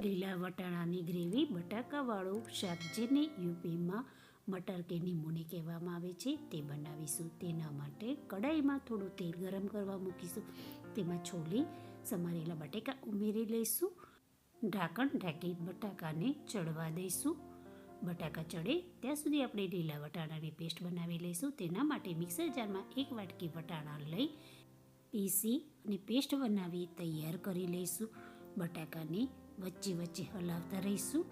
લીલા વટાણાની ગ્રેવી બટાકાવાળું શાક જેને યુપીમાં મટર કે નિમોને કહેવામાં આવે છે તે બનાવીશું. તેના માટે કડાઈમાં થોડું તેલ ગરમ કરવા મૂકીશું. તેમાં છોલી સમારેલા બટાકા ઉમેરી લઈશું. ઢાંકણ ઢાંકી બટાકાને ચડવા દઈશું. બટાકા ચડે ત્યાં સુધી આપણે લીલા વટાણાની પેસ્ટ બનાવી લઈશું. તેના માટે મિક્સર જારમાં 1 વાટકી વટાણા લઈ પીસી અને પેસ્ટ બનાવી તૈયાર કરી લઈશું. બટાકાને વચ્ચે વચ્ચે હલાવતા રહીશું.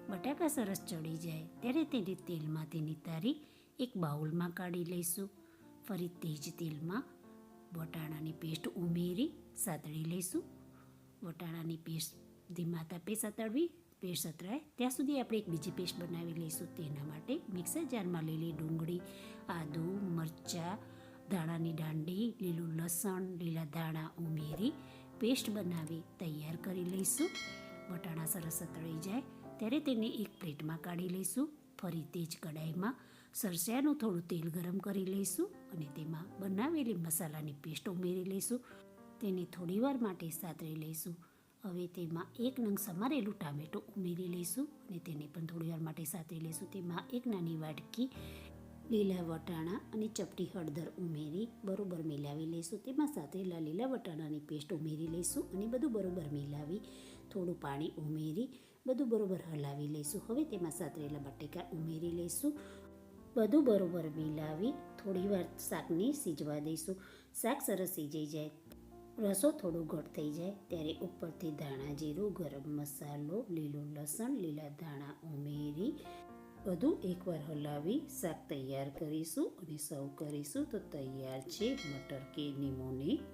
બટાકા સરસ ચડી જાય ત્યારે તેને તેલમાંથી નિતારી એક બાઉલમાં કાઢી લઈશું. ફરી તે જ તેલમાં વટાણાની પેસ્ટ ઉમેરી સાતળી લઈશું. વટાણાની પેસ્ટ ધીમા તાપે સાતળવી. પેસ્ટ સતળાય ત્યાં સુધી આપણે એક બીજી પેસ્ટ બનાવી લઈશું. તેના માટે મિક્સર જારમાં લીલી ડુંગળી, આદુ, મરચાં, ધાણાની દાંડી, લીલું લસણ, લીલા ધાણા ઉમેરી પેસ્ટ બનાવી તૈયાર કરી લઈશું. વટાણા સરસ સતળાઈ જાય ત્યારે તેને એક પ્લેટમાં કાઢી લઈશું. ફરી તે જ કડાઈમાં સરસિયાનું થોડું તેલ ગરમ કરી લઈશું અને તેમાં બનાવેલી મસાલાની પેસ્ટ ઉમેરી લઈશું. તેને થોડીવાર માટે સાતળી લઈશું. હવે તેમાં 1 નંગ સમારેલું ટામેટું ઉમેરી લઈશું અને તેને પણ થોડીવાર માટે સાતળી લઈશું. તેમાં 1 નાની વાટકી લીલા વટાણા અને ચપટી હળદર ઉમેરી બરોબર મિલાવી લઈશું. તેમાં સાતળેલા લીલા વટાણાની પેસ્ટ ઉમેરી લઈશું અને બધું બરોબર મિલાવી થોડું પાણી ઉમેરી બધું બરોબર હલાવી લઈશું. હવે તેમાં સાતળેલા બટાકા ઉમેરી લઈશું. બધું બરોબર મિલાવી થોડીવાર શાકને સીજવા દઈશું. શાક સરસ સીજાઈ જાય, રસો થોડો ઘટ થઈ જાય ત્યારે ઉપરથી ધાણા જીરું, ગરમ મસાલો, લીલું લસણ, લીલા ધાણા ઉમેરી બધું એકવાર હલાવી શાક તૈયાર કરીશું અને સર્વ કરીશું. તો તૈયાર છે મટર કે નિમોને